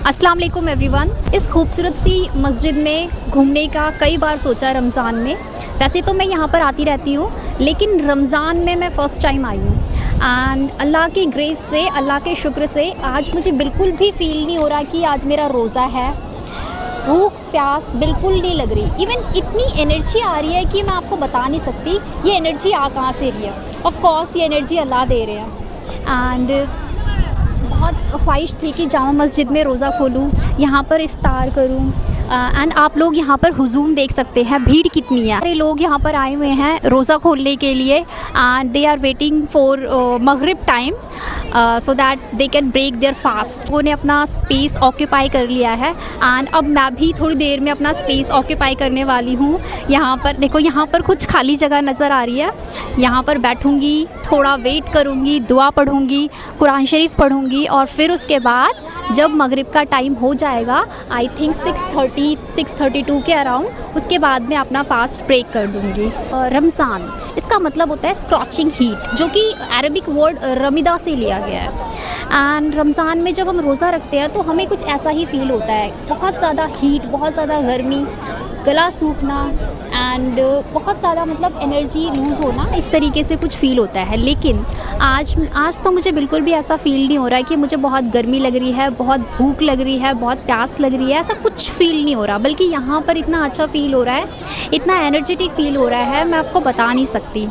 अस्सलाम वालेकुम एवरीवन। इस खूबसूरत सी मस्जिद में घूमने का कई बार सोचा रमज़ान में। वैसे तो मैं यहाँ पर आती रहती हूँ, लेकिन रमज़ान में मैं फ़र्स्ट टाइम आई हूँ एंड अल्लाह की ग्रेस से, अल्लाह के शुक्र से आज मुझे बिल्कुल भी फ़ील नहीं हो रहा कि आज मेरा रोज़ा है। भूख प्यास बिल्कुल नहीं लग रही। इवन इतनी एनर्जी आ रही है कि मैं आपको बता नहीं सकती ये एनर्जी आ कहाँ से रही है। ऑफ़ कोर्स ये एनर्जी अल्लाह दे रहे हैं एंड बहुत ख्वाहिश थी कि जामा मस्जिद में रोज़ा खोलूँ, यहाँ पर इफ़्तार करूँ एंड आप लोग यहाँ पर हुजूम देख सकते हैं, भीड़ कितनी है। सारे लोग यहाँ पर आए हुए हैं रोज़ा खोलने के लिए and they are waiting for मगरिब time so that they can break their fast. उन्होंने अपना स्पेस ऑक्यूपाई कर लिया है एंड अब मैं भी थोड़ी देर में अपना स्पेस ऑक्यूपाई करने वाली हूँ। यहाँ पर देखो, यहाँ पर कुछ खाली जगह नज़र आ रही है। यहाँ पर बैठूँगी, थोड़ा वेट करूँगी, दुआ पढ़ूँगी, कुरान शरीफ पढ़ूँगी और फिर उसके बाद जब मगरिब का टाइम हो जाएगा, आई थिंक 6:32 के अराउंड, उसके बाद मैं अपना फास्ट ब्रेक कर दूँगी। रमज़ान इसका मतलब होता है स्क्रॉचिंग हीट, जो कि अरबिक वर्ड रमिदा से लिया गया है। एंड रमज़ान में जब हम रोज़ा रखते हैं तो हमें कुछ ऐसा ही फील होता है, बहुत ज़्यादा हीट, बहुत ज़्यादा गर्मी, गला सूखना एंड बहुत ज़्यादा मतलब एनर्जी लूज़ होना, इस तरीके से कुछ फ़ील होता है। लेकिन आज तो मुझे बिल्कुल भी ऐसा फ़ील नहीं हो रहा है कि मुझे बहुत गर्मी लग रही है, बहुत भूख लग रही है, बहुत प्यास लग रही है, ऐसा कुछ फ़ील नहीं हो रहा। बल्कि यहाँ पर इतना अच्छा फ़ील हो रहा है, इतना एनर्जेटिक फ़ील हो रहा है, मैं आपको बता नहीं सकती।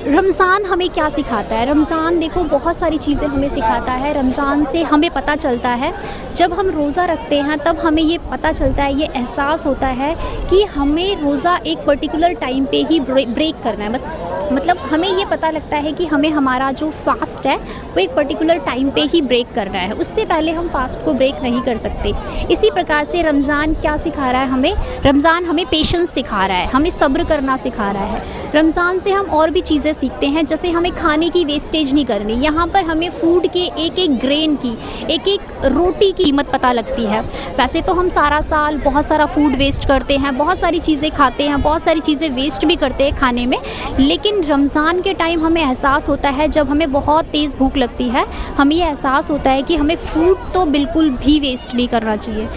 रमज़ान हमें क्या सिखाता है? रमज़ान देखो बहुत सारी चीज़ें हमें सिखाता है। रमज़ान से हमें पता चलता है, जब हम रोज़ा रखते हैं तब हमें ये पता चलता है, ये एहसास होता है कि हमें रोज़ा एक पर्टिकुलर टाइम पे ही ब्रेक करना है। मतलब हमें ये पता लगता है कि हमें हमारा जो फास्ट है वो एक पर्टिकुलर टाइम पे ही ब्रेक करना है, उससे पहले हम फास्ट को ब्रेक नहीं कर सकते। इसी प्रकार से रमज़ान क्या सिखा रहा है हमें? रमज़ान हमें पेशेंस सिखा रहा है, हमें सब्र करना सिखा रहा है। रमज़ान से हम और भी चीज़ें सीखते हैं, जैसे हमें खाने की वेस्टेज नहीं करनी। यहाँ पर हमें फूड के एक एक ग्रेन की, एक एक रोटी की कीमत पता लगती है। वैसे तो हम सारा साल बहुत सारा फूड वेस्ट करते हैं, बहुत सारी चीज़ें खाते हैं, बहुत सारी चीज़ें वेस्ट भी करते हैं खाने में, लेकिन रमज़ान के टाइम हमें एहसास होता है, जब हमें बहुत तेज़ भूख लगती है, हमें ये एहसास होता है कि हमें फूड तो बिल्कुल भी वेस्ट नहीं करना चाहिए,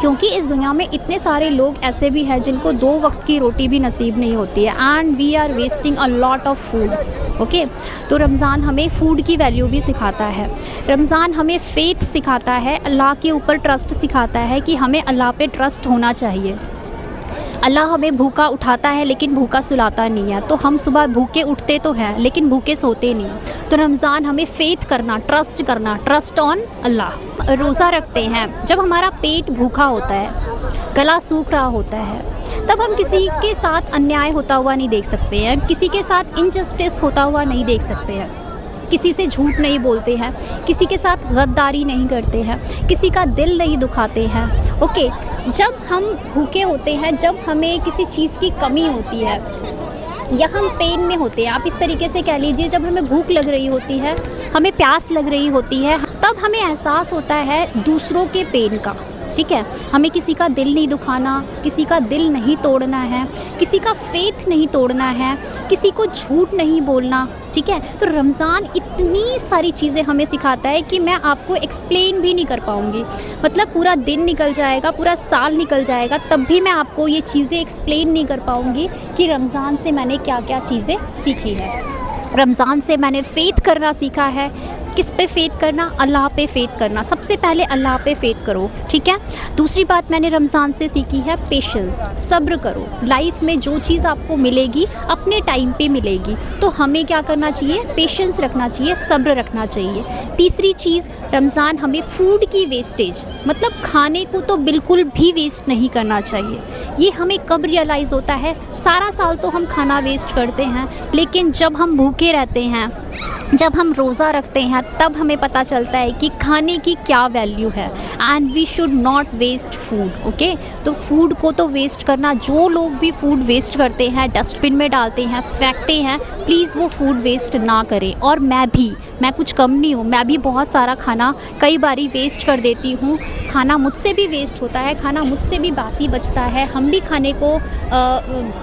क्योंकि इस दुनिया में इतने सारे लोग ऐसे भी हैं जिनको 2 वक्त की रोटी भी नसीब नहीं होती है and we are wasting a lot of food. Okay, तो रमज़ान हमें फ़ूड की वैल्यू भी सिखाता है। रमज़ान हमें फ़ेथ सिखाता है, अल्लाह के ऊपर ट्रस्ट सिखाता है कि हमें अल्लाह पे ट्रस्ट होना चाहिए। अल्लाह हमें भूखा उठाता है लेकिन भूखा सुलाता नहीं है। तो हम सुबह भूखे उठते तो हैं लेकिन भूखे सोते नहीं। तो रमज़ान हमें फ़ेथ करना, ट्रस्ट ऑन अल्लाह। रोज़ा रखते हैं जब हमारा पेट भूखा होता है, गला सूख रहा होता है, तब हम किसी के साथ अन्याय होता हुआ नहीं देख सकते हैं, किसी के साथ इनजस्टिस होता हुआ नहीं देख सकते हैं, किसी से झूठ नहीं बोलते हैं, किसी के साथ गद्दारी नहीं करते हैं, किसी का दिल नहीं दुखाते हैं। ओके, जब हम भूखे होते हैं, जब हमें किसी चीज़ की कमी होती है या हम पेन में होते हैं, आप इस तरीके से कह लीजिए, जब हमें भूख लग रही होती है, हमें प्यास लग रही होती है, तब हमें एहसास होता है दूसरों के पेन का। ठीक है, हमें किसी का दिल नहीं दुखाना, किसी का दिल नहीं तोड़ना है, किसी का फेथ नहीं तोड़ना है, किसी को झूठ नहीं बोलना। ठीक है, तो रमज़ान इतनी सारी चीज़ें हमें सिखाता है कि मैं आपको एक्सप्लेन भी नहीं कर पाऊँगी। मतलब पूरा दिन निकल जाएगा, पूरा साल निकल जाएगा, तब भी मैं आपको ये चीज़ें एक्सप्लेन नहीं कर पाऊँगी कि रमज़ान से मैंने क्या क्या चीज़ें सीखी है। रमज़ान से मैंने फ़ेथ करना सीखा है। किस पे फ़ेथ करना? अल्लाह पे फ़ेथ करना। सबसे पहले अल्लाह पे फ़ेथ करो। ठीक है, दूसरी बात मैंने रमज़ान से सीखी है पेशेंस, सब्र करो। लाइफ में जो चीज़ आपको मिलेगी अपने टाइम पे मिलेगी, तो हमें क्या करना चाहिए? पेशेंस रखना चाहिए, सब्र रखना चाहिए। तीसरी चीज़, रमज़ान हमें फूड की वेस्टेज, मतलब खाने को तो बिल्कुल भी वेस्ट नहीं करना चाहिए। ये हमें कब रियलाइज़ होता है? सारा साल तो हम खाना वेस्ट करते हैं, लेकिन जब हम भूखे रहते हैं, जब हम रोज़ा रखते हैं, तब हमें पता चलता है कि खाने की क्या वैल्यू है and we should not waste food. Okay, तो फूड को तो वेस्ट करना, जो लोग भी फूड वेस्ट करते हैं, डस्टबिन में डालते हैं, फेंकते हैं, प्लीज़ वो फूड वेस्ट ना करें। और मैं कुछ कम नहीं हूँ, मैं भी बहुत सारा खाना कई बारी वेस्ट कर देती हूँ। खाना मुझसे भी वेस्ट होता है, खाना मुझसे भी बासी बचता है, हम भी खाने को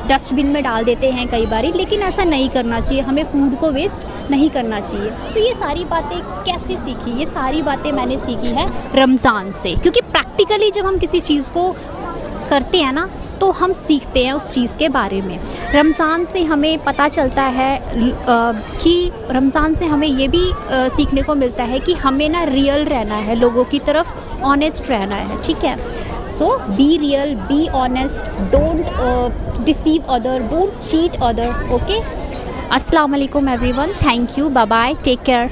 डस्टबिन में डाल देते हैं कई बारी, लेकिन ऐसा नहीं करना चाहिए, हमें फूड को वेस्ट नहीं करना चाहिए। तो ये सारी बातें बातें कैसे सीखी? ये सारी बातें मैंने सीखी है रमज़ान से, क्योंकि प्रैक्टिकली जब हम किसी चीज़ को करते हैं ना तो हम सीखते हैं उस चीज़ के बारे में। रमज़ान से हमें पता चलता है कि रमज़ान से हमें ये भी सीखने को मिलता है कि हमें ना रियल रहना है, लोगों की तरफ ऑनेस्ट रहना है, ठीक है। So be real, be honest, don't deceive other, don't cheat other, okay. अस्सलाम वालेकुम everyone, thank you, bye bye, take care.